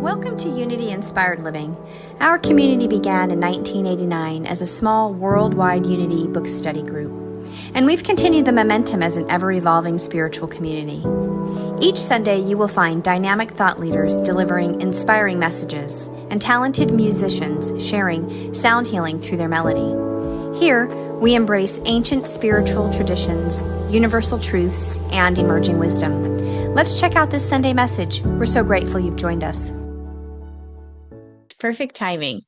Welcome to Unity Inspired Living. Our community began in 1989 as a small worldwide Unity book study group, and we've continued the momentum as an ever-evolving spiritual community. Each Sunday, you will find dynamic thought leaders delivering inspiring messages and talented musicians sharing sound healing through their melody. Here, we embrace ancient spiritual traditions, universal truths, and emerging wisdom. Let's check out this Sunday message. We're so grateful you've joined us. Perfect timing.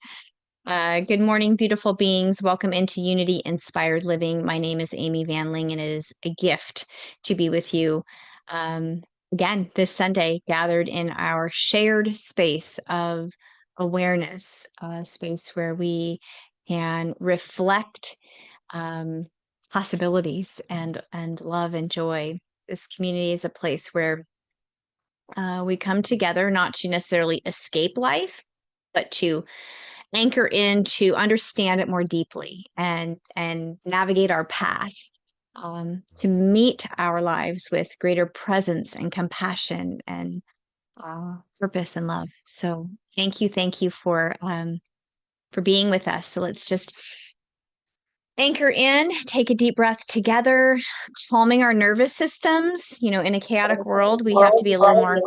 Good morning, beautiful beings. Welcome into Unity Inspired Living. My name is Amy Vanling, and it is a gift to be with you again this Sunday, gathered in our shared space of awareness, a space where we can reflect possibilities and love and joy. This community is a place where we come together not to necessarily escape life, but to anchor in, to understand it more deeply and navigate our path, to meet our lives with greater presence and compassion and purpose and love. So thank you for being with us. So let's just anchor in, take a deep breath together, calming our nervous systems. You know, in a chaotic world, we have to be a little more.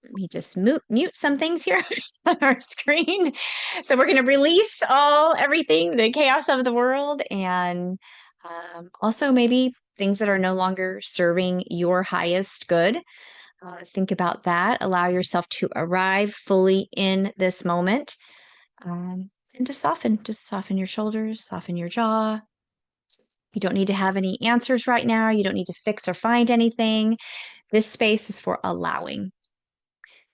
Let me just mute some things here on our screen. So we're going to release everything, the chaos of the world, and also maybe things that are no longer serving your highest good. Think about that. Allow yourself to arrive fully in this moment, and just soften your shoulders, soften your jaw. You don't need to have any answers right now. You don't need to fix or find anything. This space is for allowing.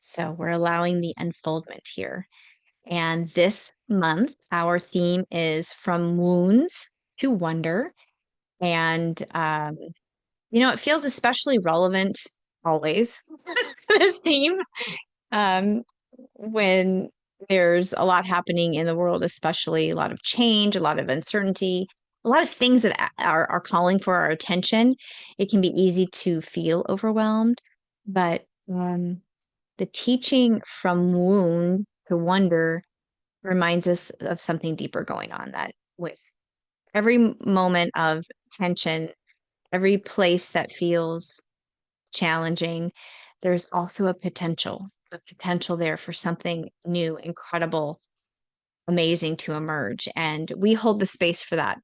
So we're allowing the unfoldment here. And this month, our theme is From Wounds to Wonder. And, it feels especially relevant always, this theme, when there's a lot happening in the world, especially a lot of change, a lot of uncertainty, a lot of things that are calling for our attention. It can be easy to feel overwhelmed, but the teaching From Wound to Wonder reminds us of something deeper going on, that with every moment of tension, every place that feels challenging, there's also a potential there for something new, incredible, amazing to emerge. And we hold the space for that,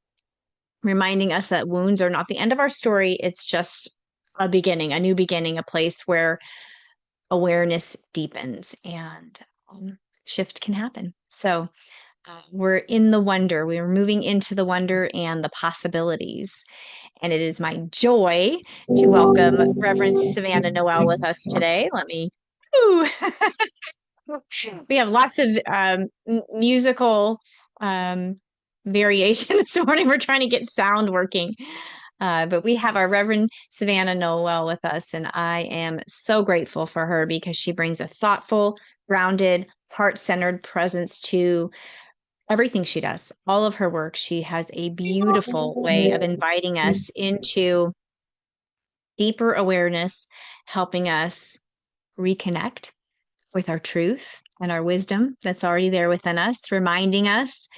reminding us that wounds are not the end of our story. It's just a beginning, a new beginning, a place where awareness deepens and shift can happen. So we're in the wonder. We are moving into the wonder and the possibilities. And it is my joy to welcome Reverend Savannah Noel with us today. We have lots of musical variation this morning. We're trying to get sound working. But we have our Reverend Savannah Noel with us, and I am so grateful for her because she brings a thoughtful, grounded, heart-centered presence to everything she does, all of her work. She has a beautiful way of inviting us into deeper awareness, helping us reconnect with our truth and our wisdom that's already there within us, reminding us.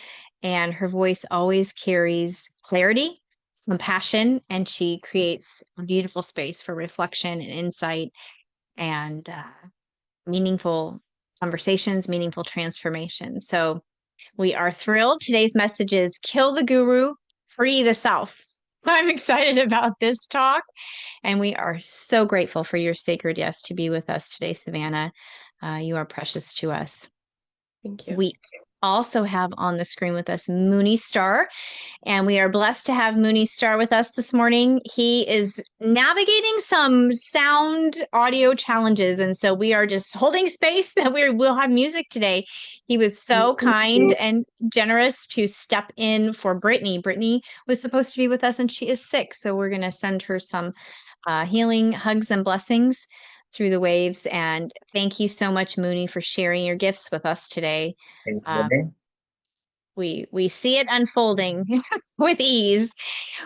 And her voice always carries clarity, compassion, and she creates a beautiful space for reflection and insight and meaningful conversations, meaningful transformation. So we are thrilled. Today's message is Kill the Guru, Free the Self. I'm excited about this talk, and we are so grateful for your sacred yes to be with us today, Savannah. You are precious to us. Thank you. We also have on the screen with us Mooney Star, and we are blessed to have Mooney Star with us this morning. He is navigating some sound audio challenges, and so we are just holding space that we'll have music today. He was so kind and generous to step in for Brittany. Brittany was supposed to be with us, and she is sick, so we're going to send her some healing hugs and blessings through the waves. And thank you so much, Mooney, for sharing your gifts with us today. we see it unfolding with ease.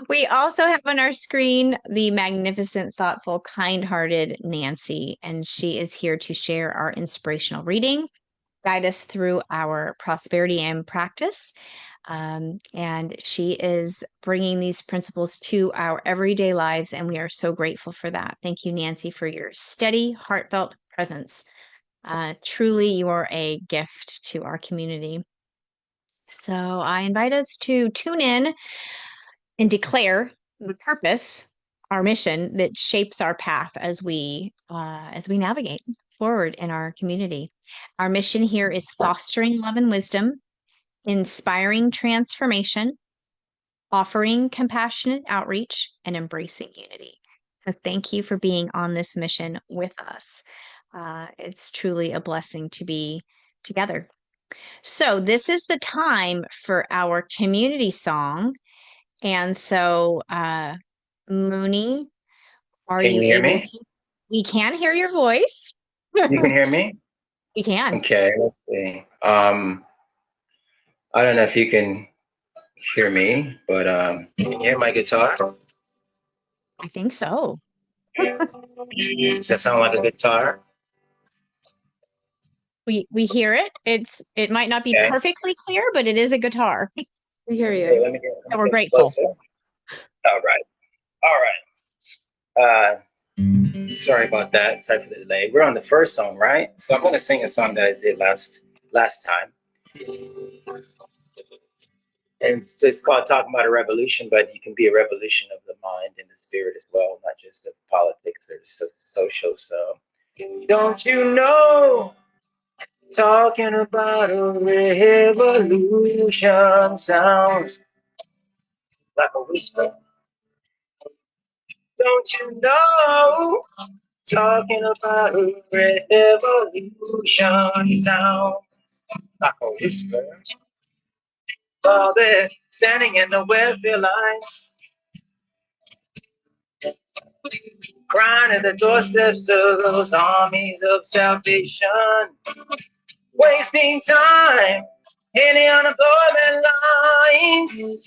We also have on our screen the magnificent, thoughtful, kind-hearted Nancy, and she is here to share our inspirational reading, guide us through our prosperity and practice. And she is bringing these principles to our everyday lives, and we are so grateful for that. Thank you, Nancy, for your steady, heartfelt presence. Truly, you are a gift to our community. So I invite us to tune in and declare the purpose, our mission that shapes our path as we navigate forward in our community. Our mission here is fostering love and wisdom, inspiring transformation, offering compassionate outreach, and embracing unity. So thank you for being on this mission with us. It's truly a blessing to be together. So this is the time for our community song. And so, Mooney, are Can you you hear able me? to? We can hear your voice. You can hear me? We can. Okay, let's see. I don't know if you can hear me, but can you hear my guitar? I think so. Does that sound like a guitar? We hear it. It might not be Okay. perfectly clear, but it is a guitar. We hear Okay, you. let me So we're get grateful. closer. All right. All right. Sorry about that. Sorry for the delay. We're on the first song, right? So I'm going to sing a song that I did last time. And so it's called Talking About a Revolution, but you can be a revolution of the mind and the spirit as well, not just of politics or social. So, don't you know, talking about a revolution sounds like a whisper. Don't you know, talking about a revolution sounds like a whisper. While they're standing in the welfare lines, crying at the doorsteps of those armies of salvation, wasting time in the unemployment lines,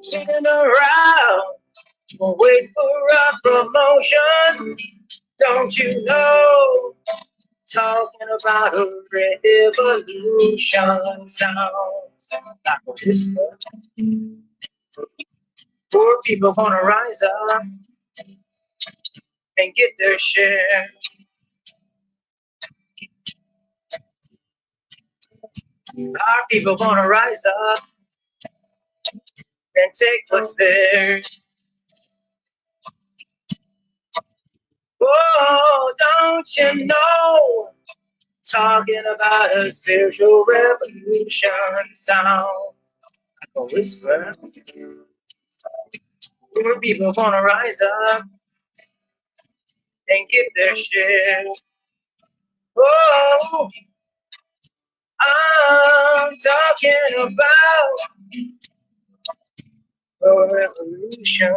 sitting around, wait for a promotion. Don't you know, talking about a revolution sounds like a whisper. Poor people gonna rise up and get their share. Our people gonna rise up and take what's theirs. Oh, don't you know? Talking about a spiritual revolution sounds like a whisper. Poor people gonna rise up and get their share. Oh, I'm talking about a revolution.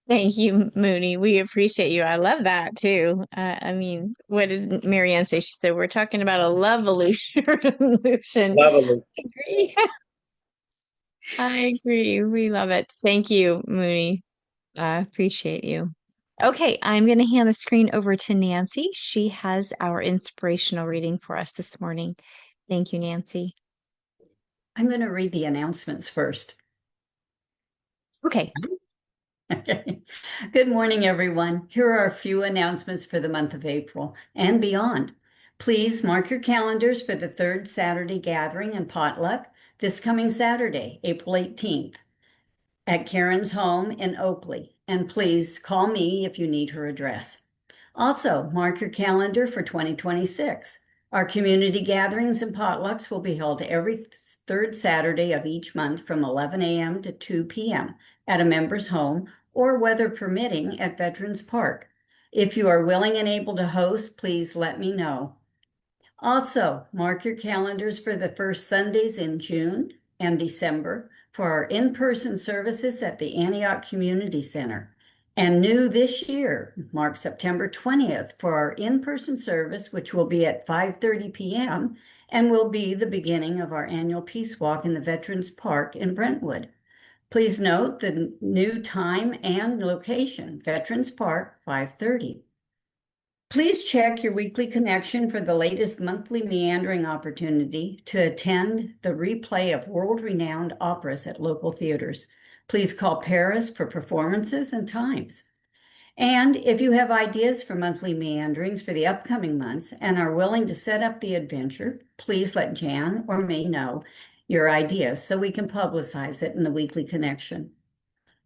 Thank you, Mooney. We appreciate you. I love that too. I mean, what did Marianne say? She said we're talking about a love revolution. Revolution. I agree. I agree. We love it. Thank you, Mooney. I appreciate you. Okay, I'm going to hand the screen over to Nancy. She has our inspirational reading for us this morning. Thank you, Nancy. I'm going to read the announcements first. Okay. Okay. Good morning, everyone. Here are a few announcements for the month of April and beyond. Please mark your calendars for the third Saturday gathering and potluck this coming Saturday, April 18th, at Karen's home in Oakley. And please call me if you need her address. Also, mark your calendar for 2026. Our community gatherings and potlucks will be held every third Saturday of each month from 11 a.m. to 2 p.m. at a member's home or, weather permitting, at Veterans Park. If you are willing and able to host, please let me know. Also, mark your calendars for the first Sundays in June and December for our in-person services at the Antioch Community Center. And new this year, mark September 20th for our in-person service, which will be at 5:30 p.m. and will be the beginning of our annual Peace Walk in the Veterans Park in Brentwood. Please note the new time and location, Veterans Park, 5:30. Please check your weekly connection for the latest monthly meandering opportunity to attend the replay of world-renowned operas at local theaters. Please call Paris for performances and times. And if you have ideas for monthly meanderings for the upcoming months and are willing to set up the adventure, please let Jan or me know your ideas so we can publicize it in the weekly connection.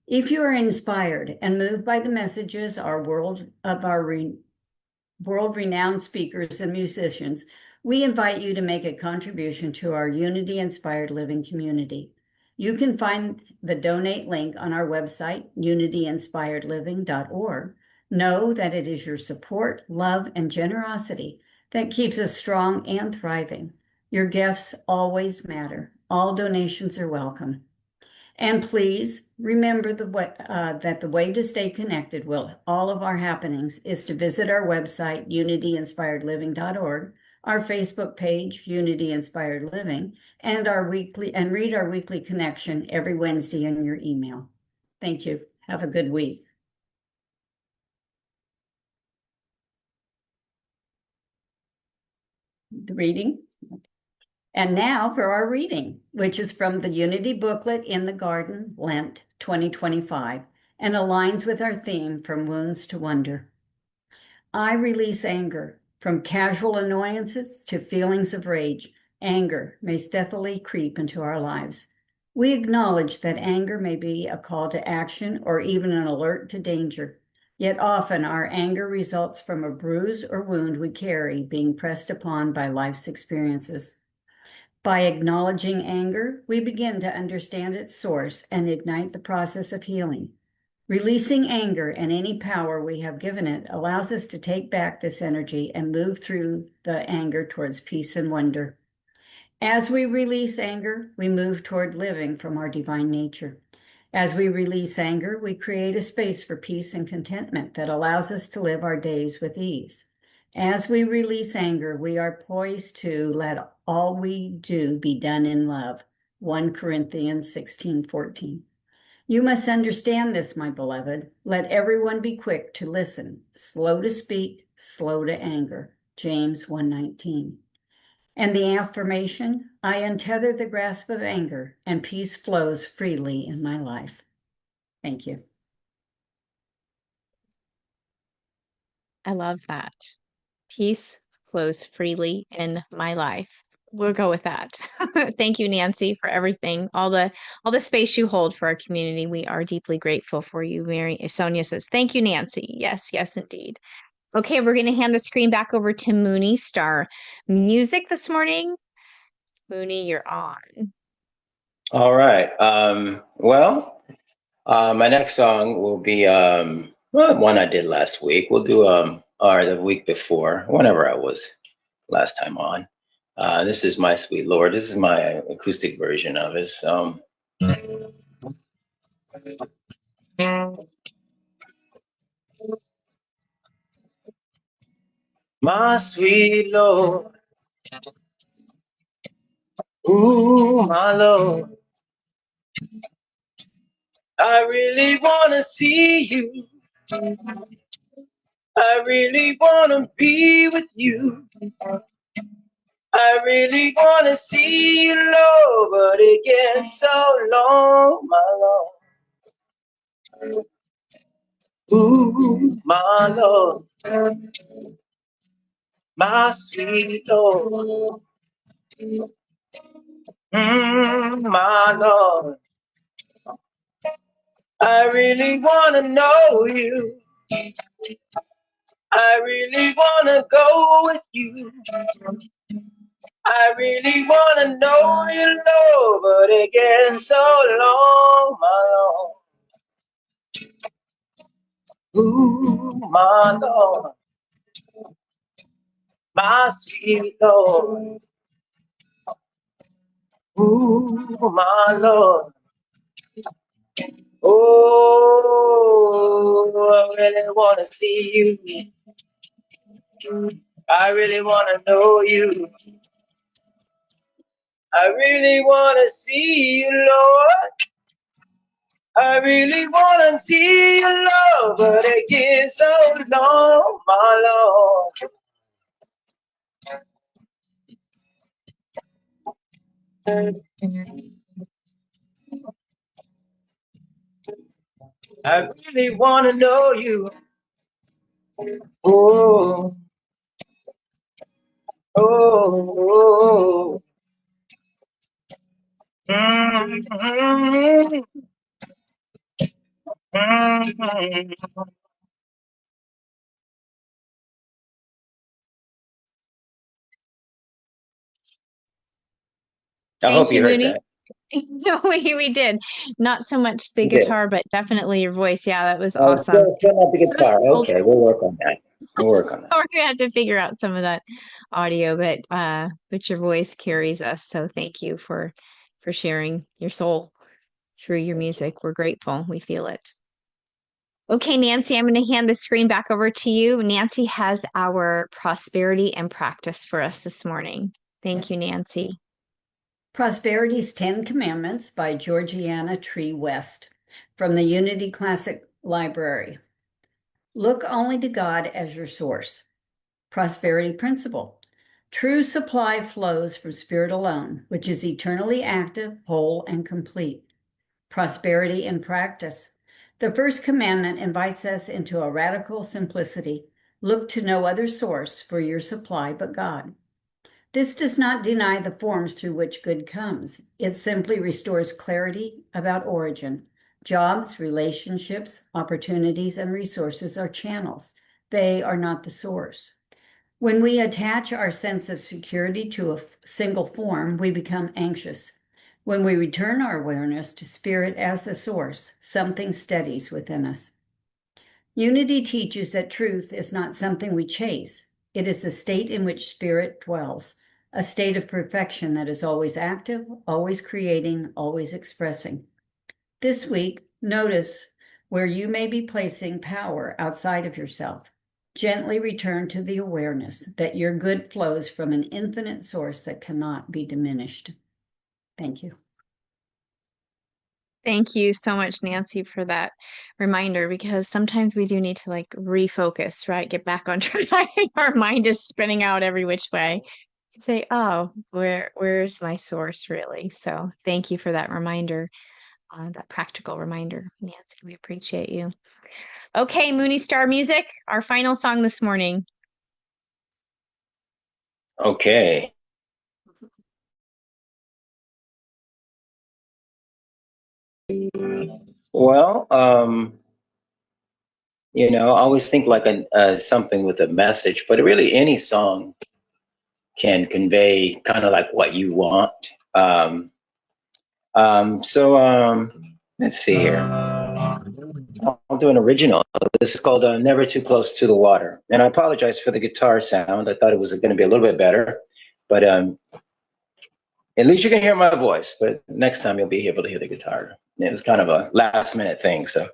If you are inspired and moved by the messages our world-renowned speakers and musicians, we invite you to make a contribution to our Unity-inspired living community. You can find the donate link on our website, unityinspiredliving.org. Know that it is your support, love, and generosity that keeps us strong and thriving. Your gifts always matter. All donations are welcome. And please remember that the way to stay connected with all of our happenings is to visit our website, unityinspiredliving.org, our Facebook page, Unity Inspired Living, and read our weekly connection every Wednesday in your email. Thank you. Have a good week. The reading. And now for our reading, which is from the Unity booklet In the Garden, Lent 2025, and aligns with our theme From Wounds to Wonder. I release anger. From casual annoyances to feelings of rage, anger may stealthily creep into our lives. We acknowledge that anger may be a call to action or even an alert to danger. Yet often our anger results from a bruise or wound we carry being pressed upon by life's experiences. By acknowledging anger, we begin to understand its source and ignite the process of healing. Releasing anger and any power we have given it allows us to take back this energy and move through the anger towards peace and wonder. As we release anger, we move toward living from our divine nature. As we release anger, we create a space for peace and contentment that allows us to live our days with ease. As we release anger, we are poised to let all we do be done in love. 1 Corinthians 16:14. You must understand this, my beloved. Let everyone be quick to listen, slow to speak, slow to anger. James 1:19. And the affirmation, I untether the grasp of anger and peace flows freely in my life. Thank you. I love that. Peace flows freely in my life. We'll go with that. Thank you, Nancy, for everything, all the space you hold for our community. We are deeply grateful for you. Sonia says, thank you, Nancy. Yes, yes, indeed. Okay, we're going to hand the screen back over to Mooney Star Music this morning. Mooney, you're on. All right. My next song will be one I did last week. We'll do or the week before, whenever I was last time on. This is My Sweet Lord. This is my acoustic version of it. My sweet Lord, ooh, my Lord, I really want to see you. I really want to be with you. I really want to see you, Lord, but it gets so long, my Lord. Ooh, my Lord, my sweet Lord. My Lord, I really want to know you. I really want to go with you. I really want to know you, Lord, but it gets so long, my Lord. Ooh, my Lord, my sweet Lord. Ooh, my Lord. Oh, Oh, I really want to see you. I really want to know you. I really want to see you, Lord. I really want to see your love, but it gets so long, my Lord. I really want to know you. Oh, oh, oh. Mm-hmm. Mm-hmm. I Thank hope you, you heard Mooney. that. No, we did. Not so much the You did. guitar, but definitely your voice. Yeah, that was Oh, awesome. still not the So guitar. soulful. Okay, we'll work on that. We'll work on that. We're gonna have to figure out some of that audio, but your voice carries us. So thank you for sharing your soul through your music. We're grateful. We feel it. Okay, Nancy, I'm going to hand the screen back over to you. Nancy has our prosperity and practice for us this morning. Thank you, Nancy. Prosperity's 10 Commandments by Georgiana Tree West from the Unity Classic Library. Look only to God as your source. Prosperity principle. True supply flows from spirit alone, which is eternally active, whole, and complete. Prosperity in practice. The first commandment invites us into a radical simplicity. Look to no other source for your supply but God. This does not deny the forms through which good comes. It simply restores clarity about origin. Jobs, relationships, opportunities, and resources are channels. They are not the source. When we attach our sense of security to a single form, we become anxious. When we return our awareness to spirit as the source, something steadies within us. Unity teaches that truth is not something we chase. It is the state in which spirit dwells, a state of perfection that is always active, always creating, always expressing. This week, notice where you may be placing power outside of yourself. Gently return to the awareness that your good flows from an infinite source that cannot be diminished. Thank you. Thank you so much, Nancy, for that reminder, because sometimes we do need to like refocus, right? Get back on track. Our mind is spinning out every which way. Say, oh, where's my source really? So thank you for that reminder, that practical reminder, Nancy. We appreciate you. Okay, Mooney Star Music, our final song this morning. Okay. Well, I always think like something with a message, but really any song can convey kind of like what you want. So let's see here. I'll do an original. This is called Never Too Close to the Water. And I apologize for the guitar sound. I thought it was going to be a little bit better, but at least you can hear my voice, but next time you'll be able to hear the guitar. It was kind of a last minute thing, so.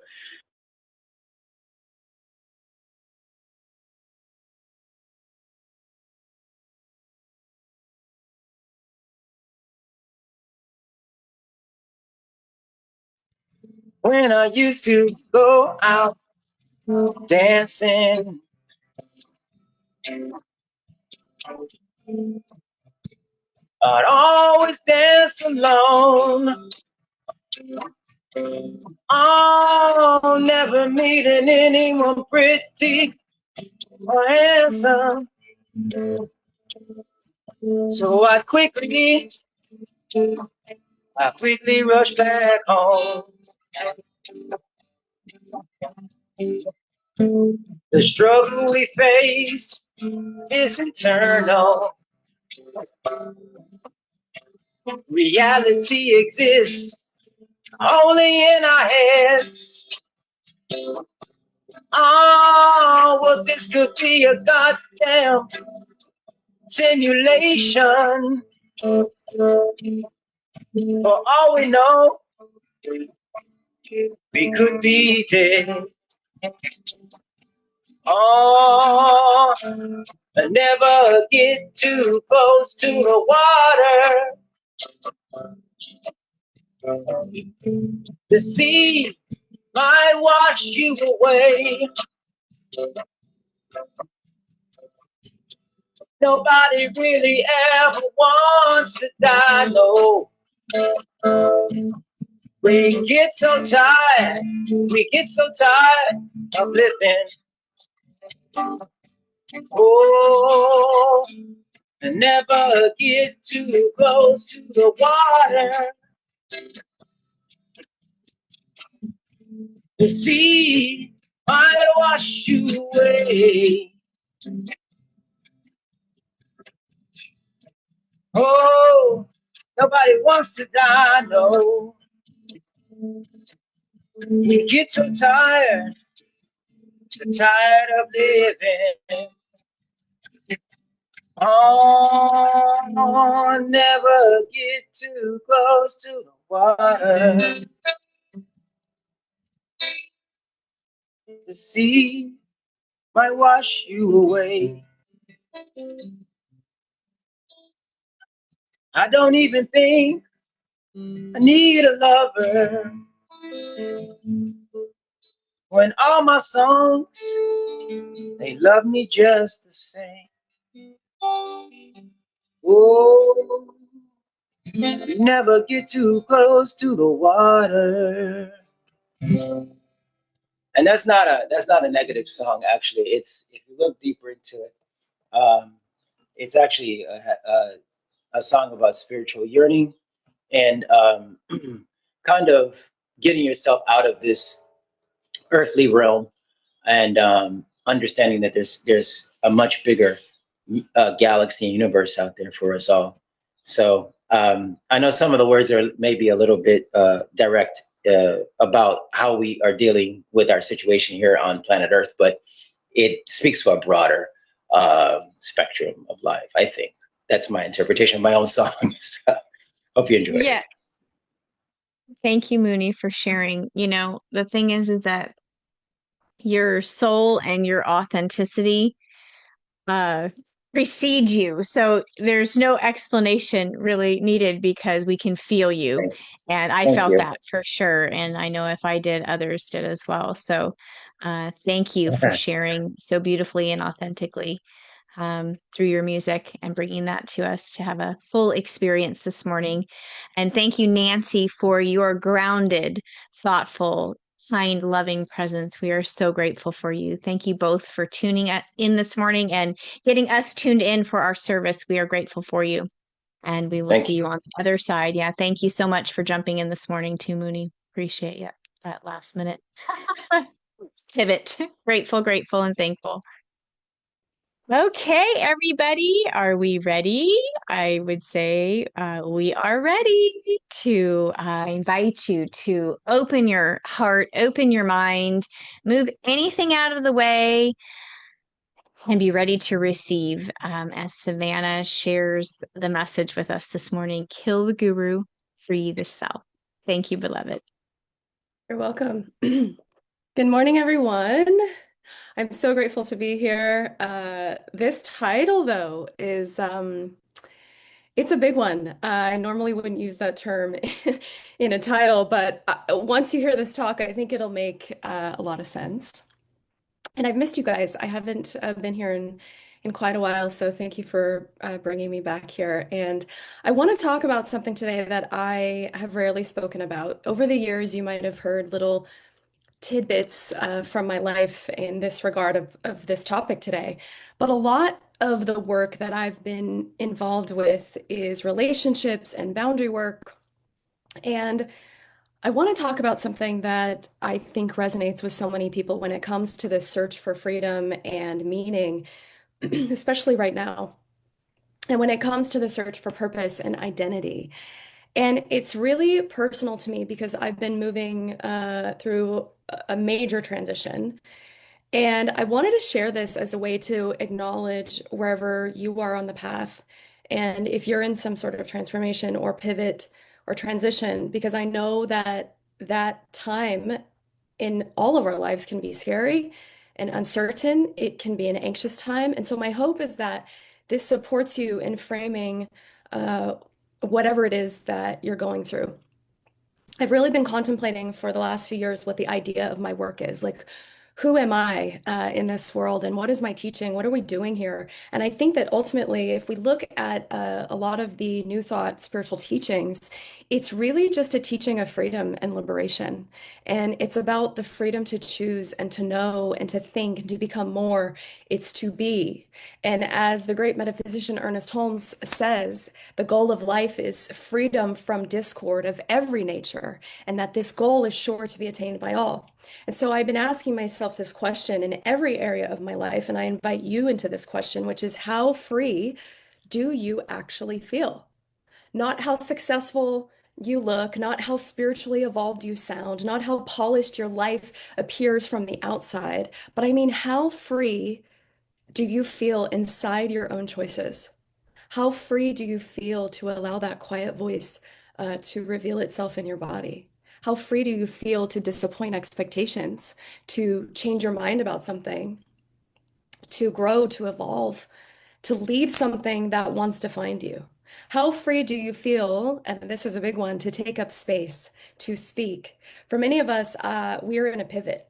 When I used to go out dancing, I'd always dance alone. Oh, never meeting anyone pretty or handsome. So I quickly rushed back home. The struggle we face is eternal. Reality exists only in our heads. Oh, well, this could be a goddamn simulation. For all we know, we could be dead. Oh, never get too close to the water. The sea might wash you away. Nobody really ever wants to die, no. We get so tired of living. Oh, and never get too close to the water. The sea might wash you away. Oh, nobody wants to die, no. We get so tired of living. Oh, never get too close to the water. The sea might wash you away. I don't even think I need a lover when all my songs, they love me just the same. Oh, never get too close to the water. And that's not a negative song. Actually, it's, if you look deeper into it, it's actually a song about spiritual yearning and kind of getting yourself out of this earthly realm and understanding that there's a much bigger galaxy and universe out there for us all. So I know some of the words are maybe a little bit direct about how we are dealing with our situation here on planet Earth, but it speaks to a broader spectrum of life. I think that's my interpretation of my own song. So, hope you enjoyed Yeah. it. Thank you, Mooney, for sharing. The thing is that your soul and your authenticity uh precede you. So there's no explanation really needed because we can feel you. And I Thank felt you. that for sure. And I know if I did, others did as well. So thank you for sharing so beautifully and authentically through your music and bringing that to us to have a full experience this morning. And thank you, Nancy, for your grounded, thoughtful, kind, loving presence. We are so grateful for you. Thank you both for tuning in this morning and getting us tuned in for our service. We are grateful for you. And we will Thank see you. you on the other side. Yeah. Thank you so much for jumping in this morning too, Mooney. Appreciate you that last minute pivot. Grateful, and thankful. Okay, everybody, are we ready? I would say we are ready to invite you to open your heart, open your mind, move anything out of the way, and be ready to receive as Savannah shares the message with us this morning. Kill the guru, free the self. Thank you, beloved. You're welcome. Good morning, everyone. I'm so grateful to be here. This title, though, is it's a big one. I normally wouldn't use that term in a title, but once you hear this talk, I think it'll make a lot of sense. And I've missed you guys. I haven't been here in quite a while, so thank you for bringing me back here. And I want to talk about something today that I have rarely spoken about. Over the years, you might have heard little tidbits from my life in this regard of this topic today. But a lot of the work that I've been involved with is relationships and boundary work. And I want to talk about something that I think resonates with so many people when it comes to this search for freedom and meaning, especially right now. And when it comes to the search for purpose and identity. And it's really personal to me because I've been moving through a major transition. And I wanted to share this as a way to acknowledge wherever you are on the path. And if you're in some sort of transformation or pivot or transition, because I know that that time in all of our lives can be scary and uncertain. It can be an anxious time. And so my hope is that this supports you in framing uh, whatever it is that you're going through. I've really been contemplating for the last few years what the idea of my work is. Like, who am I in this world, and what is my teaching? What are we doing here? And I think that ultimately, if we look at a lot of the New Thought spiritual teachings, it's really just a teaching of freedom and liberation. And it's about the freedom to choose and to know and to think and to become more. It's to be. And as the great metaphysician Ernest Holmes says, the goal of life is freedom from discord of every nature, and that this goal is sure to be attained by all. And so I've been asking myself this question in every area of my life, and I invite you into this question, which is how free do you actually feel? Not how successful you look, not how spiritually evolved you sound, not how polished your life appears from the outside, but I mean, how free do you feel inside your own choices? How free do you feel to allow that quiet voice to reveal itself in your body? How free do you feel to disappoint expectations, to change your mind about something, to grow, to evolve, to leave something that once defined you? How free do you feel, and this is a big one, to take up space, to speak? For many of us, we're in a pivot.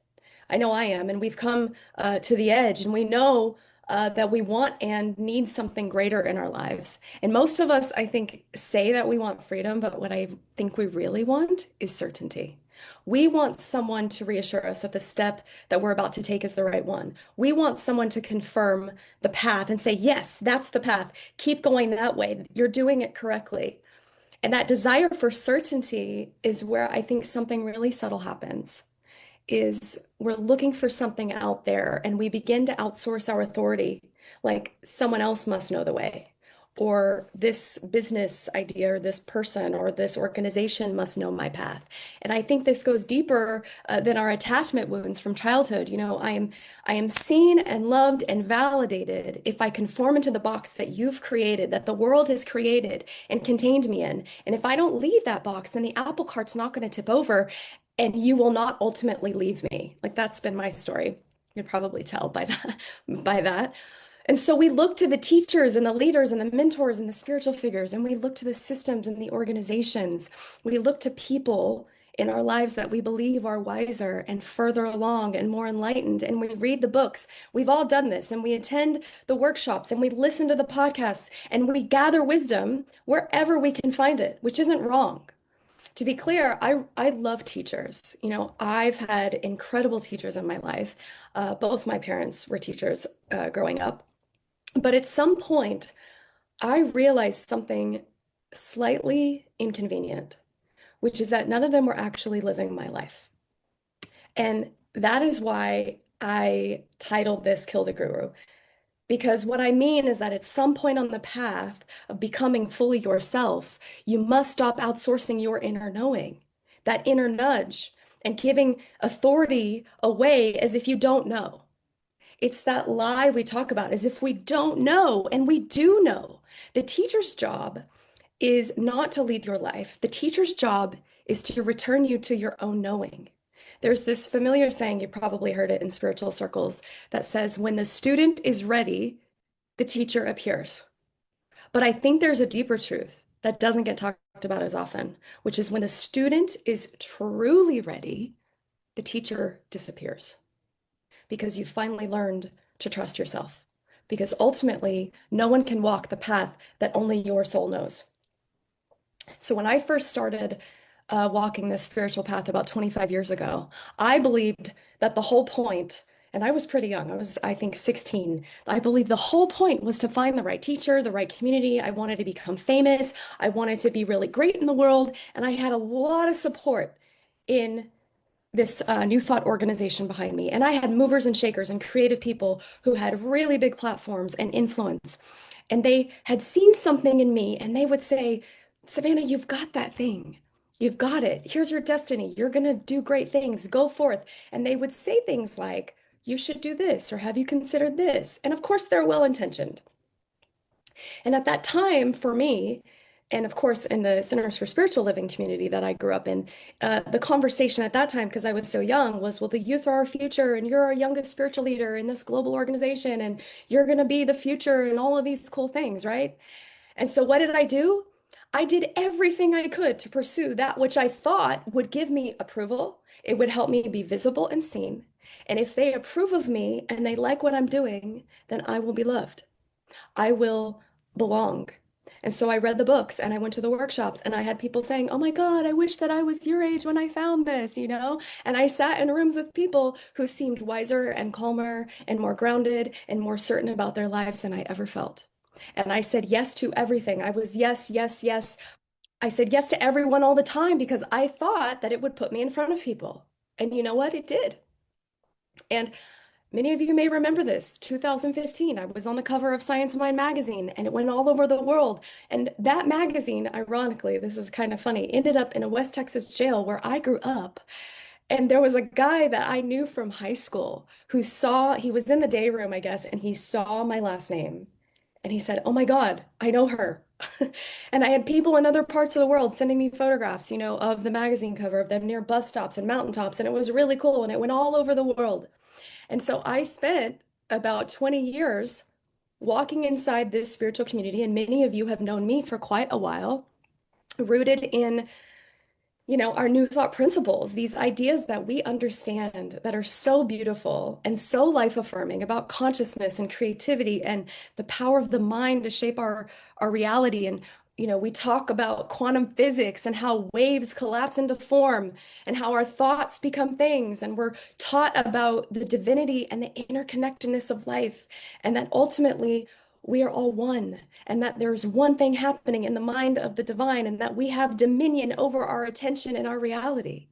I know I am, and we've come to the edge, and we know that we want and need something greater in our lives. And most of us, I think, say that we want freedom, but what I think we really want is certainty. We want someone to reassure us that the step that we're about to take is the right one. We want someone to confirm the path and say, yes, that's the path. Keep going that way. You're doing it correctly. And that desire for certainty is where I think something really subtle happens, is we're looking for something out there and we begin to outsource our authority, like someone else must know the way, or this business idea or this person or this organization must know my path. And I think this goes deeper than our attachment wounds from childhood. You know, I am seen and loved and validated if I conform into the box that you've created, that the world has created and contained me in. And if I don't leave that box, then the apple cart's not going to tip over and you will not ultimately leave me. Like, that's been my story. You'd probably tell by that. And so we look to the teachers and the leaders and the mentors and the spiritual figures, and we look to the systems and the organizations. We look to people in our lives that we believe are wiser and further along and more enlightened. And we read the books. We've all done this, and we attend the workshops and we listen to the podcasts and we gather wisdom wherever we can find it, which isn't wrong. To be clear, I love teachers. You know, I've had incredible teachers in my life. Both my parents were teachers growing up. But at some point, I realized something slightly inconvenient, which is that none of them were actually living my life. And that is why I titled this Kill the Guru. Because what I mean is that at some point on the path of becoming fully yourself, you must stop outsourcing your inner knowing, that inner nudge, and giving authority away as if you don't know. It's that lie we talk about, as if we don't know, and we do know. The teacher's job is not to lead your life. The teacher's job is to return you to your own knowing. There's this familiar saying, you probably heard it in spiritual circles, that says, when the student is ready, the teacher appears. But I think there's a deeper truth that doesn't get talked about as often, which is when the student is truly ready, the teacher disappears. Because you finally learned to trust yourself. Because ultimately, no one can walk the path that only your soul knows. So when I first started walking this spiritual path about 25 years ago, I believed that the whole point, and I was pretty young, I think 16. I believed the whole point was to find the right teacher, the right community. I wanted to become famous. I wanted to be really great in the world. And I had a lot of support in this New Thought organization behind me. And I had movers and shakers and creative people who had really big platforms and influence. And they had seen something in me and they would say, Savannah, you've got that thing. You've got it. Here's your destiny. You're going to do great things. Go forth. And they would say things like, you should do this, or have you considered this? And of course, they're well-intentioned. And at that time, for me, And of course, in the Centers for Spiritual Living community that I grew up in, the conversation at that time, because I was so young, was, well, the youth are our future, and you're our youngest spiritual leader in this global organization, and you're going to be the future, and all of these cool things, right? And so, what did I do? I did everything I could to pursue that which I thought would give me approval. It would help me be visible and seen. And if they approve of me and they like what I'm doing, then I will be loved. I will belong. And so I read the books and I went to the workshops and I had people saying, "Oh my God, I wish that I was your age when I found this, you know?" And I sat in rooms with people who seemed wiser and calmer and more grounded and more certain about their lives than I ever felt. And I said yes to everything. I was yes, yes, yes. I said yes to everyone all the time because I thought that it would put me in front of people. And you know what? It did. And many of you may remember this. 2015, I was on the cover of Science Mind magazine and it went all over the world. And that magazine, ironically, this is kind of funny, ended up in a West Texas jail where I grew up. And there was a guy that I knew from high school who saw, he was in the day room, I guess, and he saw my last name. And he said, "Oh my God, I know her." And I had people in other parts of the world sending me photographs, you know, of the magazine cover of them near bus stops and mountaintops. And it was really cool. And it went all over the world. And so I spent about 20 years walking inside this spiritual community. And many of you have known me for quite a while, rooted in, you know, our New Thought principles, these ideas that we understand that are so beautiful and so life affirming about consciousness and creativity and the power of the mind to shape our reality. And, you know, we talk about quantum physics and how waves collapse into form and how our thoughts become things. And we're taught about the divinity and the interconnectedness of life, and that ultimately we are all one, and that there's one thing happening in the mind of the divine, and that we have dominion over our attention and our reality.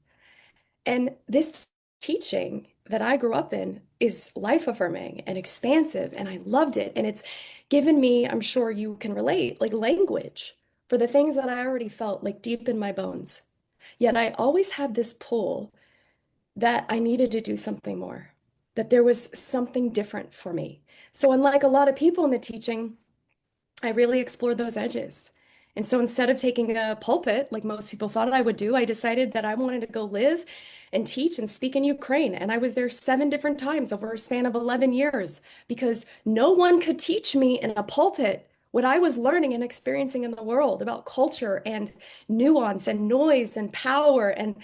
And this teaching that I grew up in is life affirming and expansive, and I loved it. And it's given me, I'm sure you can relate, like language for the things that I already felt like deep in my bones. Yet I always had this pull that I needed to do something more, that there was something different for me. So, unlike a lot of people in the teaching, I really explored those edges. And so instead of taking a pulpit like most people thought I would do, I decided that I wanted to go live and teach and speak in Ukraine. And I was there 7 different times over a span of 11 years because no one could teach me in a pulpit what I was learning and experiencing in the world about culture and nuance and noise and power and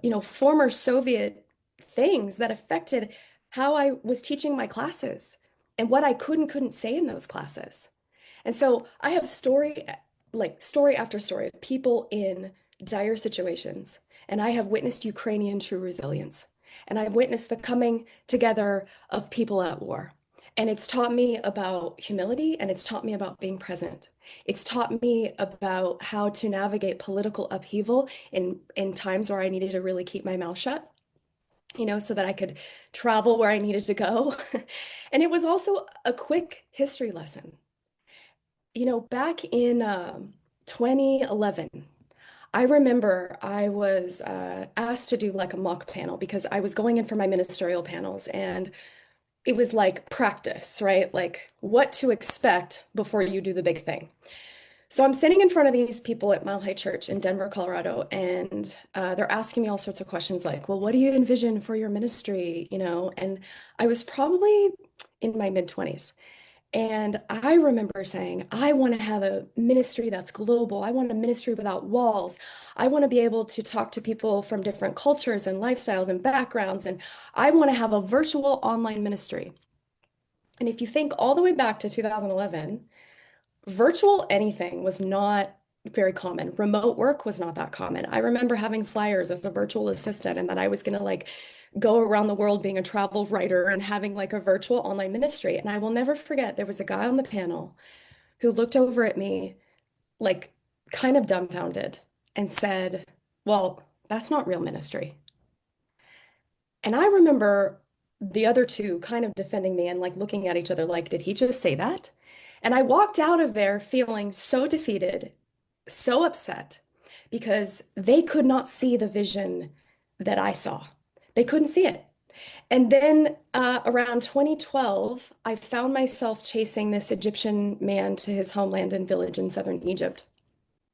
you know, former Soviet things that affected how I was teaching my classes and what I could and couldn't say in those classes. And so I have story after story of people in dire situations. And I have witnessed Ukrainian true resilience. And I've witnessed the coming together of people at war. And it's taught me about humility and it's taught me about being present. It's taught me about how to navigate political upheaval in times where I needed to really keep my mouth shut, you know, so that I could travel where I needed to go. And it was also a quick history lesson. You know, back in 2011, I remember I was asked to do like a mock panel because I was going in for my ministerial panels, and it was like practice, right? Like what to expect before you do the big thing. So I'm sitting in front of these people at Mile High Church in Denver, Colorado, and they're asking me all sorts of questions like, well, what do you envision for your ministry? You know, and I was probably in my mid-20s. And I remember saying, I want to have a ministry that's global. I want a ministry without walls. I want to be able to talk to people from different cultures and lifestyles and backgrounds. And I want to have a virtual online ministry. And if you think all the way back to 2011, virtual anything was not very common. Remote work was not that common. I remember having flyers as a virtual assistant and that I was going to like go around the world being a travel writer and having like a virtual online ministry. And I will never forget, there was a guy on the panel who looked over at me like kind of dumbfounded and said, "Well, that's not real ministry." And I remember the other two kind of defending me and like looking at each other like, did he just say that? And I walked out of there feeling so defeated, so upset, because they could not see the vision that I saw. They couldn't see it. And then around 2012, I found myself chasing this Egyptian man to his homeland and village in southern Egypt.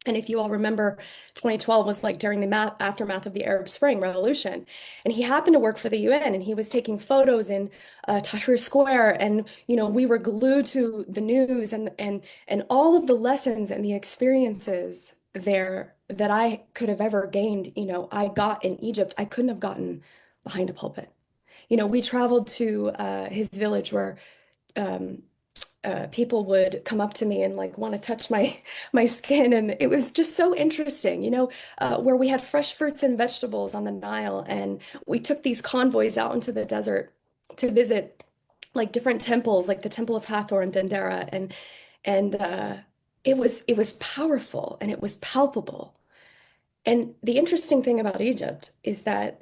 And if you all remember, 2012 was like during the aftermath of the Arab Spring Revolution. And he happened to work for the UN and he was taking photos in Tahrir Square. And, we were glued to the news and all of the lessons and the experiences there that I could have ever gained, I got in Egypt. I couldn't have gotten behind a pulpit. We traveled to his village where um, people would come up to me and like want to touch my skin, and it was just so interesting, where we had fresh fruits and vegetables on the Nile, and we took these convoys out into the desert to visit like different temples, like the Temple of Hathor and Dendera, and it was powerful and it was palpable. And the interesting thing about Egypt is that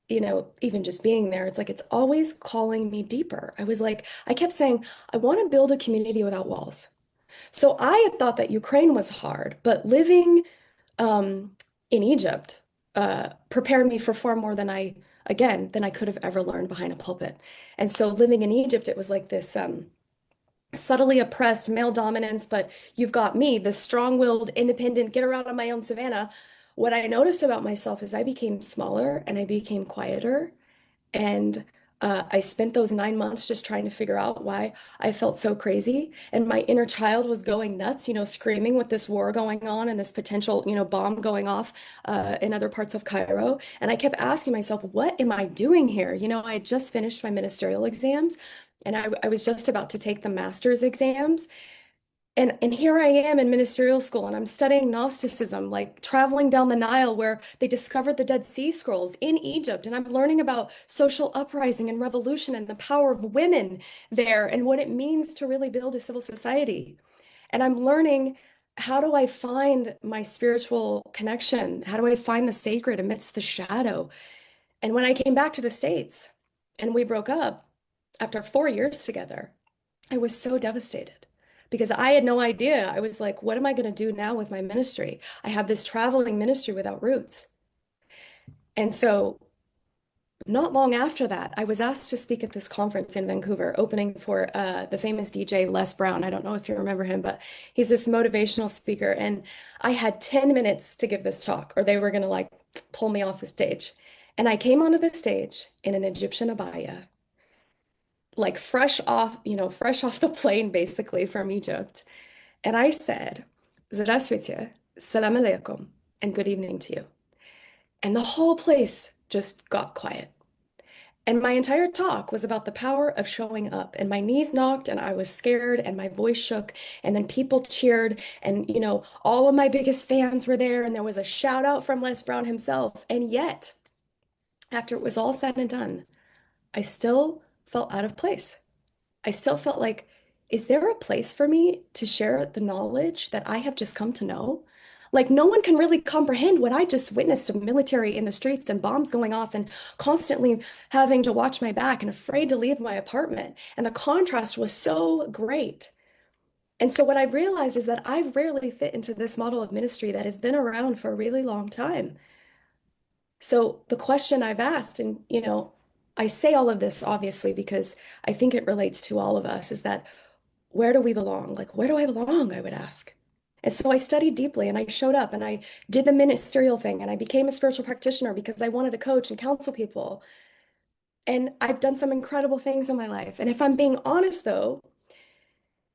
even just being there, it's like it's always calling me deeper. I kept saying, I want to build a community without walls. So I had thought that Ukraine was hard, but living um, in Egypt prepared me for far more than I could have ever learned behind a pulpit. And so living in Egypt, it was like this subtly oppressed male dominance, but you've got me, the strong-willed, independent, get around on my own savannah. What I noticed about myself is I became smaller and I became quieter. And I spent those 9 months just trying to figure out why I felt so crazy. And my inner child was going nuts, screaming with this war going on and this potential, bomb going off in other parts of Cairo. And I kept asking myself, what am I doing here? I had just finished my ministerial exams and I was just about to take the master's exams. And here I am in ministerial school, and I'm studying Gnosticism, like traveling down the Nile where they discovered the Dead Sea Scrolls in Egypt. And I'm learning about social uprising and revolution and the power of women there and what it means to really build a civil society. And I'm learning, how do I find my spiritual connection? How do I find the sacred amidst the shadow? And when I came back to the States and we broke up after 4 years together, I was so devastated because I had no idea. I was like, what am I going to do now with my ministry? I have this traveling ministry without roots. And so, not long after that, I was asked to speak at this conference in Vancouver, opening for the famous DJ Les Brown. I don't know if you remember him, but he's this motivational speaker. And I had 10 minutes to give this talk, or they were going to like pull me off the stage. And I came onto the stage in an Egyptian abaya, like fresh off the plane, basically from Egypt. And I said, Здравствуйте, Salam alaikum, and good evening to you. And the whole place just got quiet. And my entire talk was about the power of showing up. And my knees knocked, and I was scared, and my voice shook. And then people cheered, and all of my biggest fans were there, and there was a shout out from Les Brown himself. And yet, after it was all said and done, I still felt out of place. I still felt like, is there a place for me to share the knowledge that I have just come to know? Like, no one can really comprehend what I just witnessed, of military in the streets and bombs going off and constantly having to watch my back and afraid to leave my apartment. And the contrast was so great. And so what I've realized is that I've rarely fit into this model of ministry that has been around for a really long time. So the question I've asked, and I say all of this obviously because I think it relates to all of us, is that where do we belong? Like, where do I belong? I would ask. And so I studied deeply and I showed up and I did the ministerial thing and I became a spiritual practitioner because I wanted to coach and counsel people. And I've done some incredible things in my life. And if I'm being honest, though,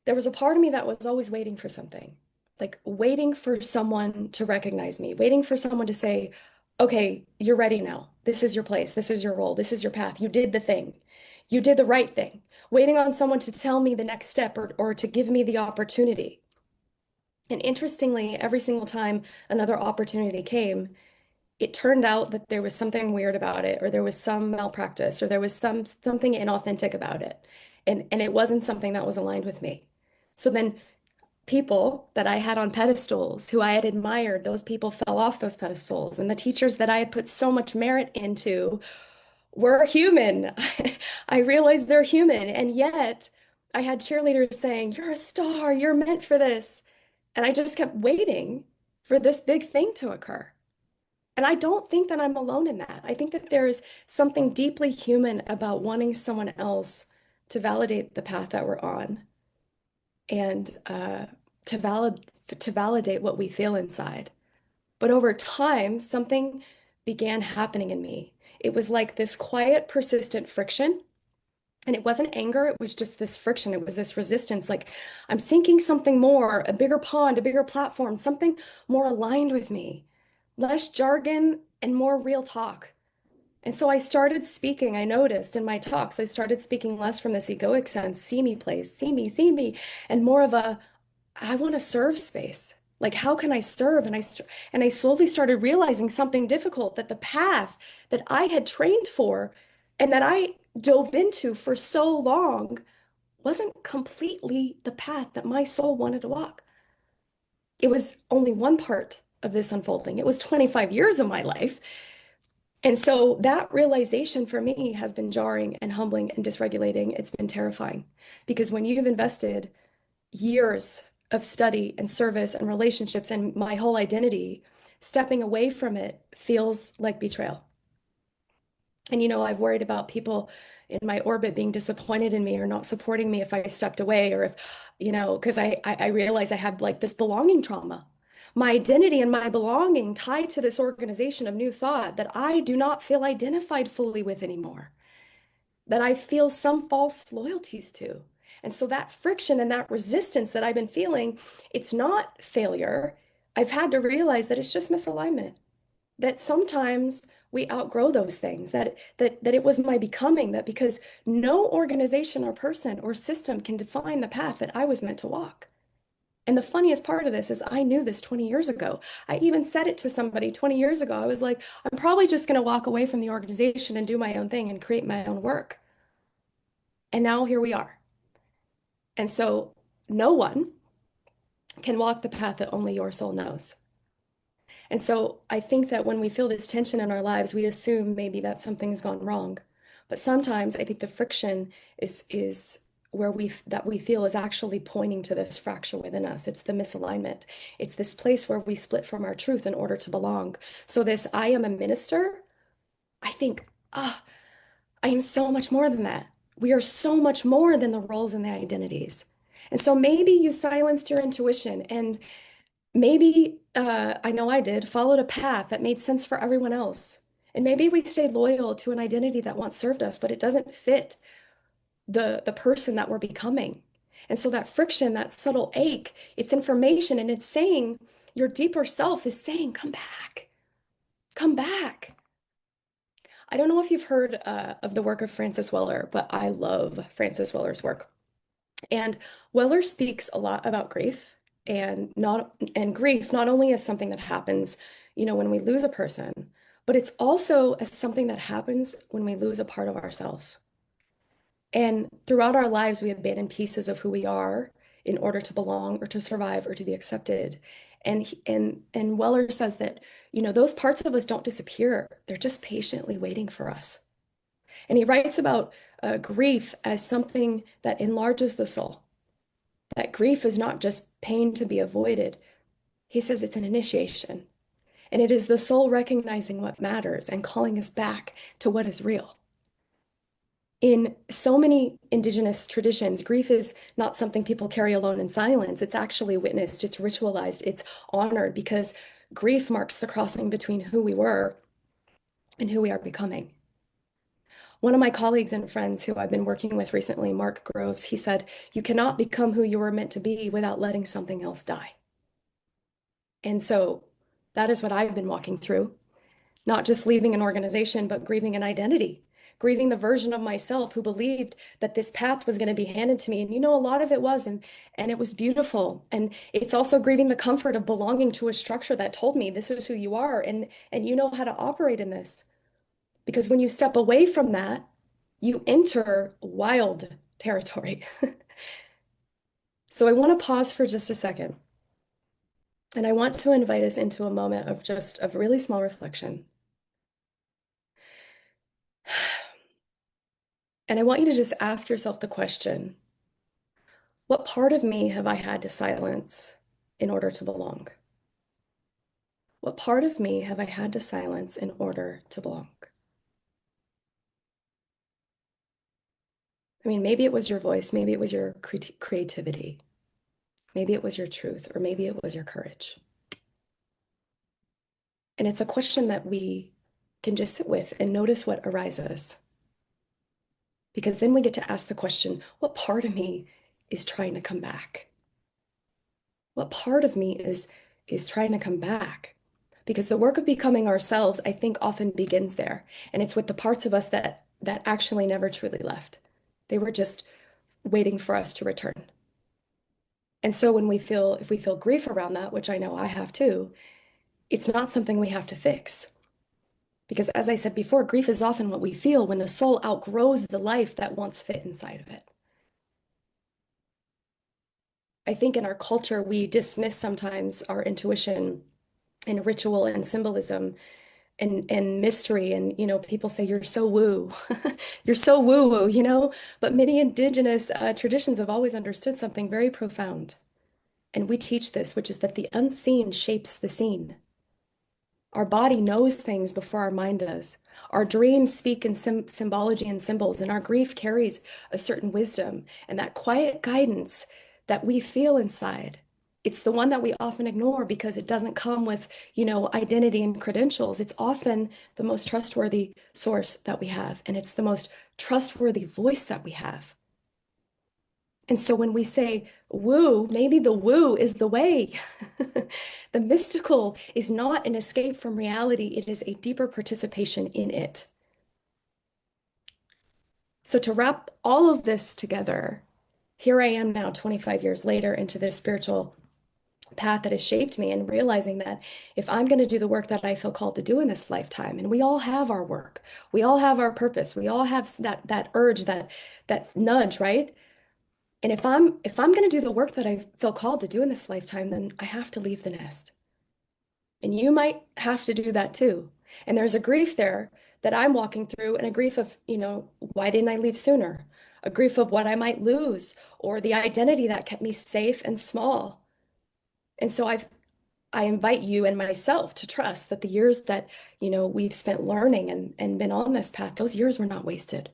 there was a part of me that was always waiting for something, like waiting for someone to recognize me, waiting for someone to say, okay, you're ready now. This is your place. This is your role. This is your path. You did the thing. You did the right thing. Waiting on someone to tell me the next step or to give me the opportunity. And interestingly, every single time another opportunity came, it turned out that there was something weird about it, or there was some malpractice, or there was something inauthentic about it. And it wasn't something that was aligned with me. So then people that I had on pedestals, who I had admired, those people fell off those pedestals. And the teachers that I had put so much merit into were human. I realized they're human. And yet I had cheerleaders saying, you're a star, you're meant for this. And I just kept waiting for this big thing to occur. And I don't think that I'm alone in that. I think that there is something deeply human about wanting someone else to validate the path that we're on and to to validate what we feel inside. But over time, something began happening in me. It was like this quiet, persistent friction. And it wasn't anger, it was just this friction. It was this resistance. Like I'm sinking something more, a bigger pond, a bigger platform, something more aligned with me, less jargon and more real talk. And so I started speaking. I noticed in my talks, I started speaking less from this egoic sense, see me, place, see me, and more of a, I want to serve space. Like, how can I serve? And I slowly started realizing something difficult, that the path that I had trained for and that I dove into for so long wasn't completely the path that my soul wanted to walk. It was only one part of this unfolding. It was 25 years of my life. And so that realization for me has been jarring and humbling and dysregulating. It's been terrifying because when you've invested years of study and service and relationships and my whole identity, stepping away from it feels like betrayal. And, I've worried about people in my orbit being disappointed in me or not supporting me if I stepped away or if, because I realize I have like this belonging trauma. My identity and my belonging tied to this organization of New Thought that I do not feel identified fully with anymore, that I feel some false loyalties to. And so that friction and that resistance that I've been feeling, it's not failure. I've had to realize that it's just misalignment, that sometimes we outgrow those things, that it was my becoming, that because no organization or person or system can define the path that I was meant to walk. And the funniest part of this is I knew this 20 years ago. I even said it to somebody 20 years ago. I was like, I'm probably just going to walk away from the organization and do my own thing and create my own work. And now here we are. And so no one can walk the path that only your soul knows. And so I think that when we feel this tension in our lives, we assume maybe that something's gone wrong. But sometimes I think the friction is where we feel is actually pointing to this fracture within us. It's the misalignment. It's this place where we split from our truth in order to belong. So this I am a minister, I think, I am so much more than that. We are so much more than the roles and the identities. And so maybe you silenced your intuition and maybe, I know I did, followed a path that made sense for everyone else. And maybe we stayed loyal to an identity that once served us, but it doesn't fit the person that we're becoming. And so that friction, that subtle ache, it's information and it's saying, your deeper self is saying, come back, come back. I don't know if you've heard of the work of Francis Weller, but I love Francis Weller's work. And Weller speaks a lot about grief and grief not only as something that happens, when we lose a person, but it's also as something that happens when we lose a part of ourselves. And throughout our lives, we abandon pieces of who we are in order to belong or to survive or to be accepted. And Weller says that, those parts of us don't disappear. They're just patiently waiting for us. And he writes about grief as something that enlarges the soul. That grief is not just pain to be avoided. He says it's an initiation. And it is the soul recognizing what matters and calling us back to what is real. In so many indigenous traditions, grief is not something people carry alone in silence. It's actually witnessed, it's ritualized, it's honored because grief marks the crossing between who we were and who we are becoming. One of my colleagues and friends who I've been working with recently, Mark Groves, he said, you cannot become who you were meant to be without letting something else die. And so that is what I've been walking through, not just leaving an organization, but grieving an identity, grieving the version of myself who believed that this path was going to be handed to me. And a lot of it was, and it was beautiful. And it's also grieving the comfort of belonging to a structure that told me this is who you are, and you know how to operate in this. Because when you step away from that, you enter wild territory. So I want to pause for just a second. And I want to invite us into a moment of really small reflection. And I want you to just ask yourself the question, what part of me have I had to silence in order to belong? What part of me have I had to silence in order to belong? I mean, maybe it was your voice, maybe it was your creativity. Maybe it was your truth, or maybe it was your courage. And it's a question that we can just sit with and notice what arises. Because then we get to ask the question, what part of me is trying to come back? What part of me is trying to come back? Because the work of becoming ourselves, I think, often begins there. And it's with the parts of us that actually never truly left. They were just waiting for us to return. And so if we feel grief around that, which I know I have too, it's not something we have to fix. Because as I said before, grief is often what we feel when the soul outgrows the life that once fit inside of it. I think in our culture, we dismiss sometimes our intuition and ritual and symbolism and mystery. And, people say, you're so woo. You're so woo woo. But many indigenous traditions have always understood something very profound. And we teach this, which is that the unseen shapes the seen. Our body knows things before our mind does. Our dreams speak in symbology and symbols, and our grief carries a certain wisdom. And that quiet guidance that we feel inside, it's the one that we often ignore because it doesn't come with, identity and credentials. It's often the most trustworthy source that we have, and it's the most trustworthy voice that we have. And so when we say woo, maybe the woo is the way. The mystical is not an escape from reality, it is a deeper participation in it. So to wrap all of this together, here I am now, 25 years later, into this spiritual path that has shaped me, and realizing that if I'm going to do the work that I feel called to do in this lifetime, and we all have our work, we all have our purpose, we all have that urge, that nudge, right? And if I'm going to do the work that I feel called to do in this lifetime, then I have to leave the nest. And you might have to do that too. And there's a grief there that I'm walking through, and a grief of, why didn't I leave sooner? A grief of what I might lose, or the identity that kept me safe and small. And so I invite you and myself to trust that the years that, we've spent learning and been on this path, those years were not wasted.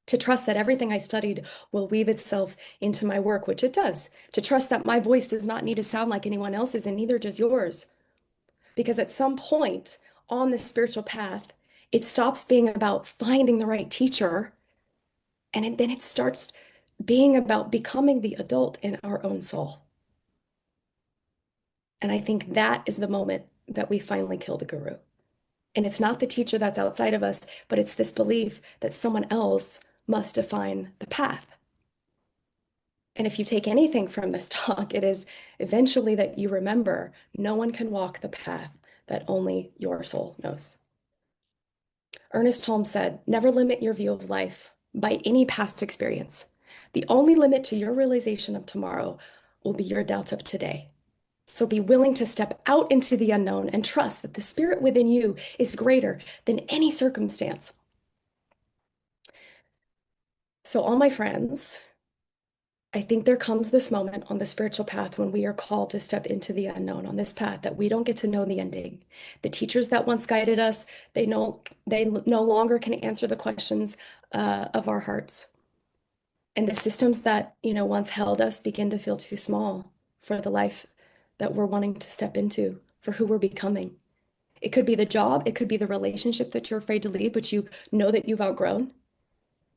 To trust that everything I studied will weave itself into my work, which it does. To trust that my voice does not need to sound like anyone else's, and neither does yours. Because at some point on this spiritual path, it stops being about finding the right teacher, and then it starts being about becoming the adult in our own soul. And I think that is the moment that we finally kill the guru. And it's not the teacher that's outside of us, but it's this belief that someone else must define the path. And if you take anything from this talk, it is eventually that you remember no one can walk the path that only your soul knows. Ernest Holmes said, never limit your view of life by any past experience. The only limit to your realization of tomorrow will be your doubts of today. So be willing to step out into the unknown and trust that the spirit within you is greater than any circumstance. So all my friends, I think there comes this moment on the spiritual path when we are called to step into the unknown on this path that we don't get to know the ending. The teachers that once guided us, they no longer can answer the questions of our hearts. And the systems that, once held us begin to feel too small for the life that we're wanting to step into, for who we're becoming. It could be the job, it could be the relationship that you're afraid to leave, but you know that you've outgrown.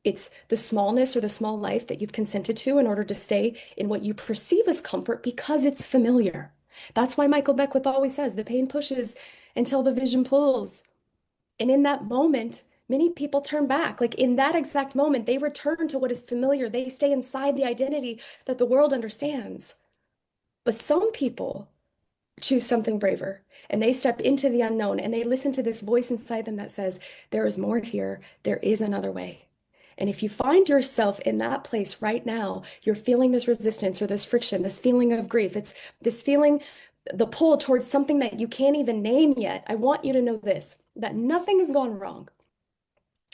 It's the smallness or the small life that you've consented to in order to stay in what you perceive as comfort because it's familiar. That's why Michael Beckwith always says the pain pushes until the vision pulls. And in that moment, many people turn back. Like in that exact moment, they return to what is familiar. They stay inside the identity that the world understands. But some people choose something braver, and they step into the unknown, and they listen to this voice inside them that says, there is more here. There is another way. And if you find yourself in that place right now, you're feeling this resistance or this friction, this feeling of grief. It's this feeling, the pull towards something that you can't even name yet. I want you to know this, that nothing has gone wrong,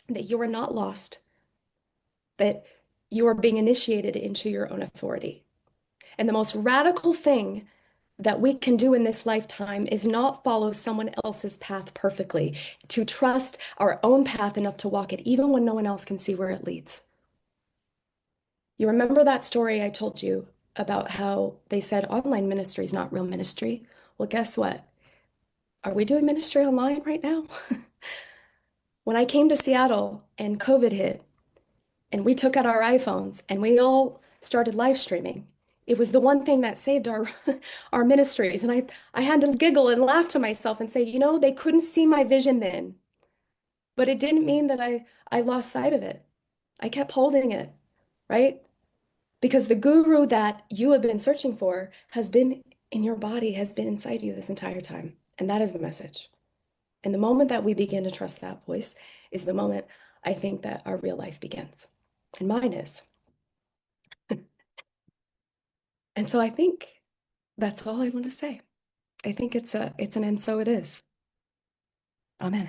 that you are not lost, that you are being initiated into your own authority. And the most radical thing that we can do in this lifetime is not follow someone else's path perfectly, to trust our own path enough to walk it, even when no one else can see where it leads. You remember that story I told you about how they said online ministry is not real ministry. Well, guess what? Are we doing ministry online right now? When I came to Seattle and COVID hit, and we took out our iPhones and we all started live streaming, it was the one thing that saved our our ministries. And I had to giggle and laugh to myself and say, they couldn't see my vision then, but it didn't mean that I lost sight of it. I kept holding it, right? Because the guru that you have been searching for has been in your body, has been inside you this entire time. And that is the message. And the moment that we begin to trust that voice is the moment I think that our real life begins. And mine is. And so I think that's all I want to say. I think it's an and so it is. Amen.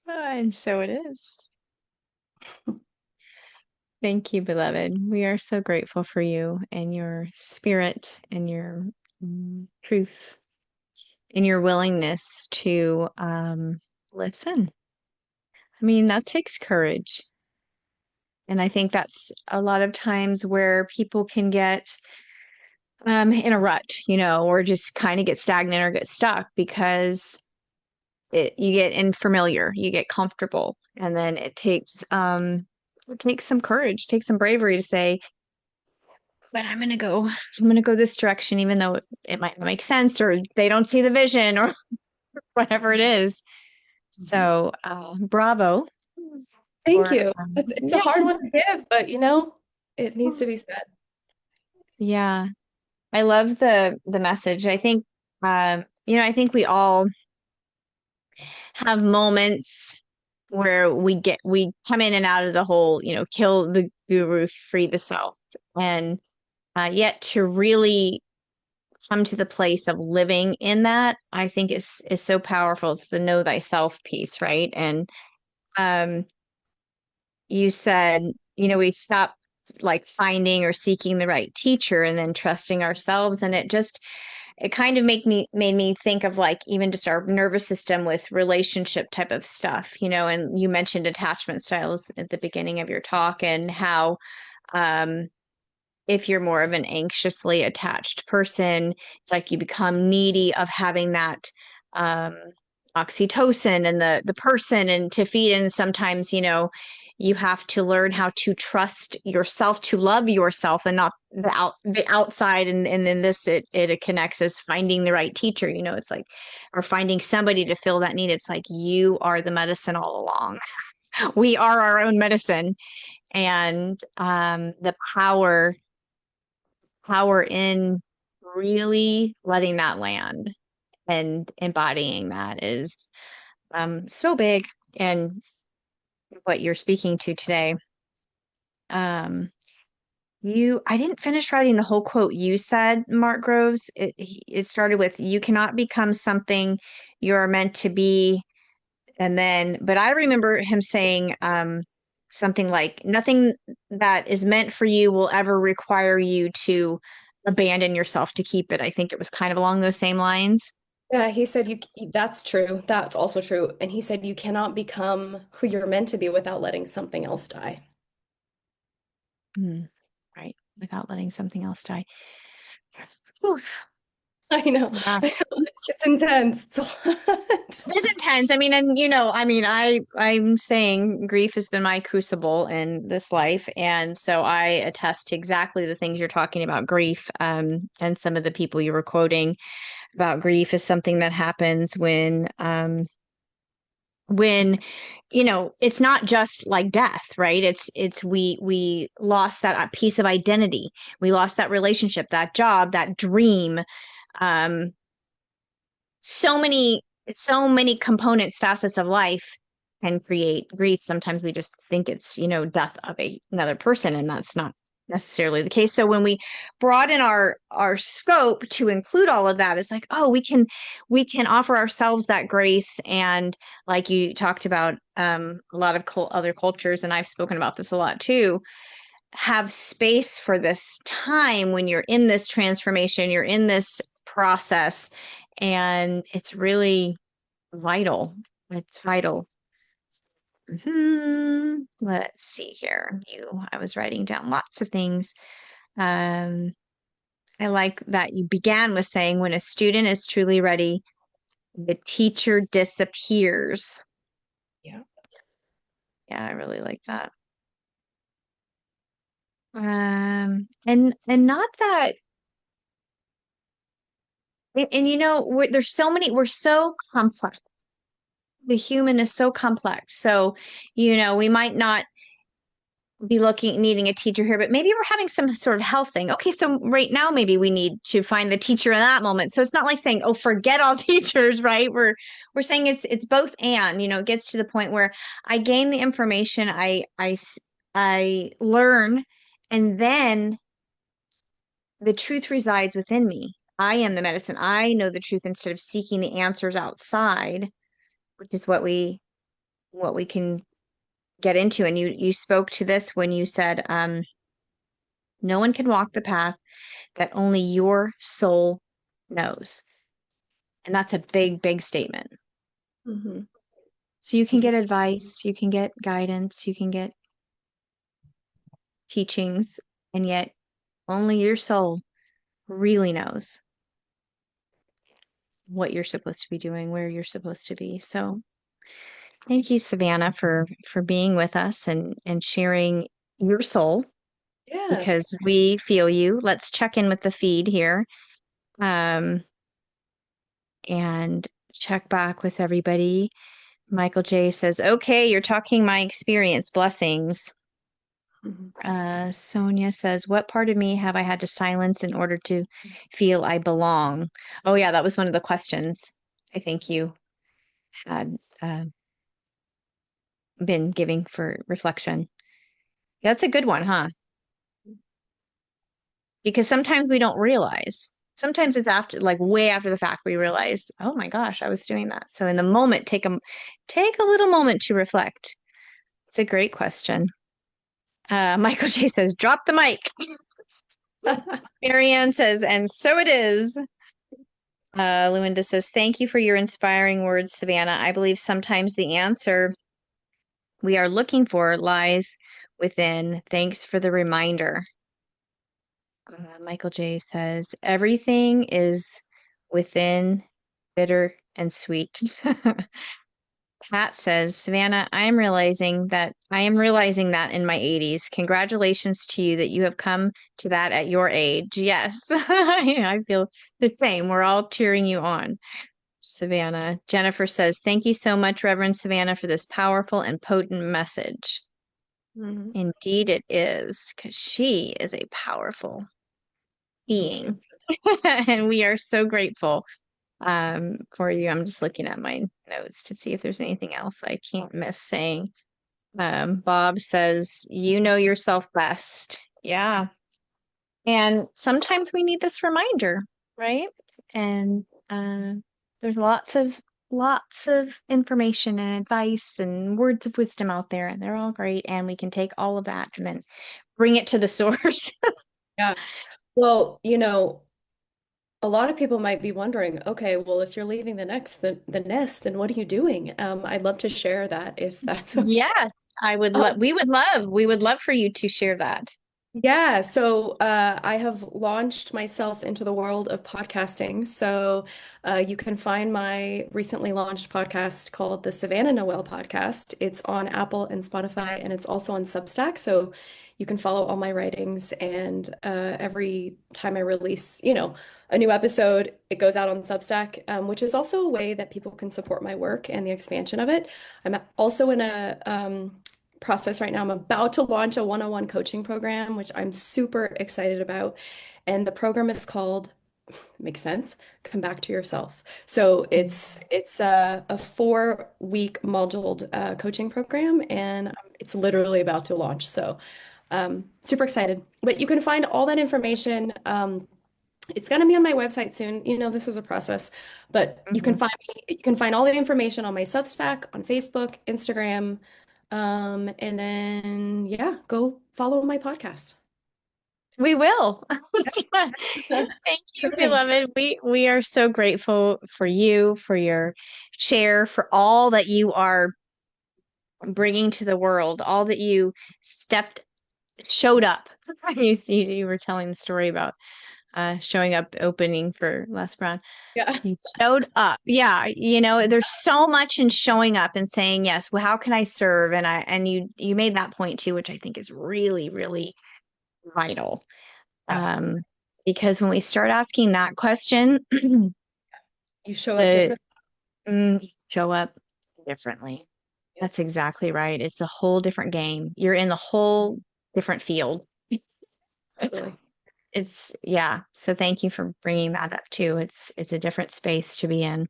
And so it is. Thank you, beloved. We are so grateful for you and your spirit and your truth and your willingness to listen. I mean, that takes courage. And I think that's a lot of times where people can get in a rut, or just kind of get stagnant or get stuck because you get familiar, you get comfortable, and then it takes some courage, takes some bravery to say, but I'm gonna go this direction, even though it might not make sense or they don't see the vision or whatever it is. So bravo. Thank you. It's a yeah. hard one to give, but it needs to be said. Yeah. I love the message. I think I think we all have moments where we come in and out of the whole, kill the guru, free the self. And yet to really come to the place of living in that, I think is so powerful. It's the know thyself piece, right? And you said, we stop like finding or seeking the right teacher and then trusting ourselves. And it kind of made me think of like even just our nervous system with relationship type of stuff, and you mentioned attachment styles at the beginning of your talk and how if you're more of an anxiously attached person, it's like you become needy of having that oxytocin and the person and to feed. And sometimes, you have to learn how to trust yourself, to love yourself and not the outside. And then it connects as finding the right teacher, it's like, or finding somebody to fill that need. It's like, you are the medicine all along. We are our own medicine. And the power in really letting that land and embodying that is so big. And what you're speaking to today. I didn't finish writing the whole quote you said, Mark Groves. It started with, you cannot become something you're meant to be. But I remember him saying something like, nothing that is meant for you will ever require you to abandon yourself to keep it. I think it was kind of along those same lines. Yeah, he said that's true. That's also true. And he said you cannot become who you're meant to be without letting something else die. Right. Without letting something else die. I know. Yeah. It's intense. It's intense. I mean, and I'm saying grief has been my crucible in this life. And so I attest to exactly the things you're talking about, grief. And some of the people you were quoting about grief is something that happens when it's not just like death, right? It's we lost that piece of identity. We lost that relationship, that job, that dream. So many components, facets of life can create grief. Sometimes we just think it's, death of another person, and that's not necessarily the case. So when we broaden our scope to include all of that, it's like, oh, we can offer ourselves that grace. And like you talked about, a lot of other cultures, and I've spoken about this a lot too, have space for this time when you're in this transformation, you're in this process, and it's really vital. It's vital. Let's see here. I was writing down lots of things. I like that you began with saying when a student is truly ready, the teacher disappears. Yeah. Yeah, I really like that. And not that, and you know, there's so many, we're so complex. The human is so complex. So, you know, we might not be needing a teacher here, but maybe we're having some sort of health thing. Okay, so right now maybe we need to find the teacher in that moment. So it's not like saying, oh, forget all teachers, right? We're saying it's both and, you know, it gets to the point where I gain the information, I learn, and then the truth resides within me. I am the medicine. I know the truth instead of seeking the answers outside, which is what we can get into. And you spoke to this when you said, no one can walk the path that only your soul knows. And that's a big, big statement. Mm-hmm. So you can get advice, you can get guidance, you can get teachings, and yet only your soul really knows what you're supposed to be doing, where you're supposed to be. So thank you, Savannah, for being with us and sharing your soul, Yeah. because we feel you. Let's check in with the feed here. And check back with everybody. Michael J says, okay, you're talking my experience. Blessings. Sonia says, what part of me have I had to silence in order to feel I belong? Oh, yeah, that was one of the questions I think you had been giving for reflection. That's a good one, huh? Because sometimes we don't realize. Sometimes it's after, like way after the fact, we realize, oh my gosh, I was doing that. So in the moment, take a little moment to reflect. It's a great question. Michael J says, drop the mic. Marianne says, and so it is. Luinda says, thank you for your inspiring words, Savannah. I believe sometimes the answer we are looking for lies within. Thanks for the reminder. Michael J says, everything is within, bitter and sweet. Pat says, Savannah, I am realizing that in my 80s. Congratulations to you that you have come to that at your age. Yes, I feel the same. We're all cheering you on. Savannah. Jennifer says, thank you so much, Reverend Savannah, for this powerful and potent message. Mm-hmm. Indeed it is, because she is a powerful being. And we are so grateful for you. I'm just looking at my notes to see if there's anything else I can't miss saying. Bob says, you know yourself best. Yeah. And sometimes we need this reminder, right? And there's lots of information and advice and words of wisdom out there, and they're all great. And we can take all of that and then bring it to the source. Yeah. Well, you know, a lot of people might be wondering, okay, well, if you're leaving the nest, then what are you doing? I'd love to share that if that's okay. Yeah, we would love for you to share that. Yeah, so I have launched myself into the world of podcasting. So you can find my recently launched podcast called the Savannah Noel Podcast. It's on Apple and Spotify, and it's also on Substack. So you can follow all my writings, and every time I release, you know, a new episode, it goes out on Substack, which is also a way that people can support my work and the expansion of it. I'm also in a process right now. I'm about to launch a one-on-one coaching program, which I'm super excited about. And the program is called, makes sense, Come Back to Yourself. So it's a 4-week moduled coaching program, and it's literally about to launch. So super excited. But you can find all that information. It's going to be on my website soon. You know, this is a process, but you can find me, you can find all the information on my Substack, on Facebook, Instagram, and then yeah, go follow my podcast. We will. Thank you, beloved. We are so grateful for you, for your share, for all that you are bringing to the world, all that you showed up. You were telling the story about showing up opening for Les Brown. Yeah. You showed up. Yeah, there's so much in showing up and saying yes. Well, how can I serve? And you made that point too, which I think is really, really vital. Because when we start asking that question, You show up different. show up differently. That's exactly right. It's a whole different game. You're in the whole different field. Totally. So thank you for bringing that up too. It's a different space to be in.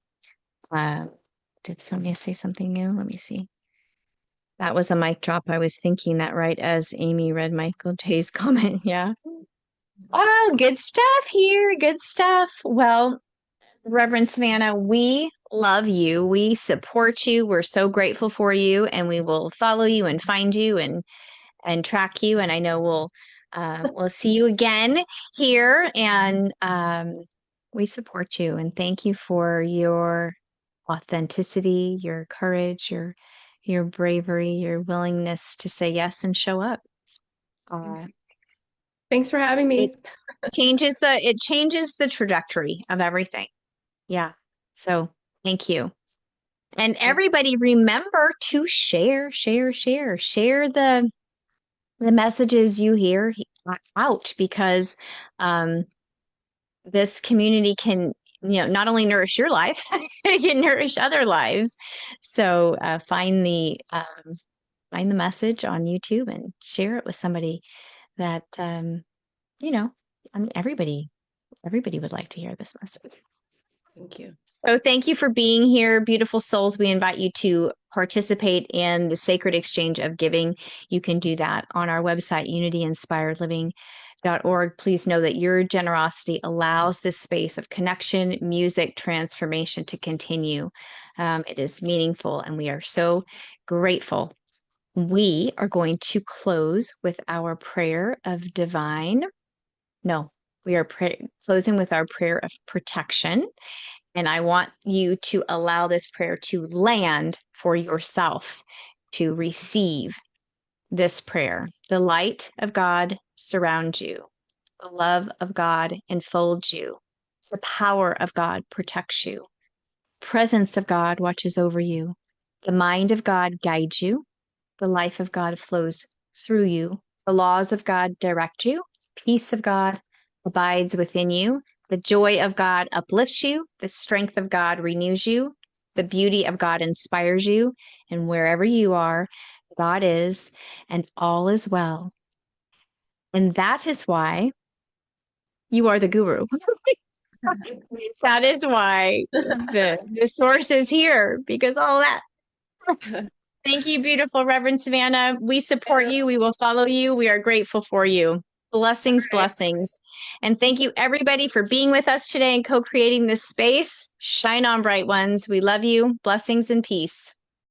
Did Sonia say something new? Let me see. That was a mic drop. I was thinking that right as Amy read Michael J's comment. Yeah. Oh, good stuff here. Good stuff. Well, Reverend Savannah, we love you. We support you. We're so grateful for you, and we will follow you and find you and track you. And I know we'll see you again here. And we support you and thank you for your authenticity, your courage, your bravery, your willingness to say yes and show up. Thanks for having me. It changes the trajectory of everything. Yeah. So thank you. And everybody remember to share the messages you hear out, because this community can, not only nourish your life, it can nourish other lives. So find the message on YouTube and share it with somebody that, everybody would like to hear this message. Thank you. So thank you for being here, beautiful souls. We invite you to participate in the sacred exchange of giving. You can do that on our website, unityinspiredliving.org. Please know that your generosity allows this space of connection, music, transformation to continue. It is meaningful, and we are so grateful. We are going to close with our prayer of divine. No, we are closing with our prayer of protection. And I want you to allow this prayer to land for yourself, to receive this prayer. The light of God surrounds you. The love of God enfolds you. The power of God protects you. Presence of God watches over you. The mind of God guides you. The life of God flows through you. The laws of God direct you. Peace of God abides within you. The joy of God uplifts you. The strength of God renews you. The beauty of God inspires you. And wherever you are, God is, and all is well. And that is why you are the guru. That is why the source is here, because all that. Thank you, beautiful Reverend Savannah. We support you. We will follow you. We are grateful for you. Blessings, blessings. And thank you, everybody, for being with us today and co-creating this space. Shine on, bright ones. We love you. Blessings and peace.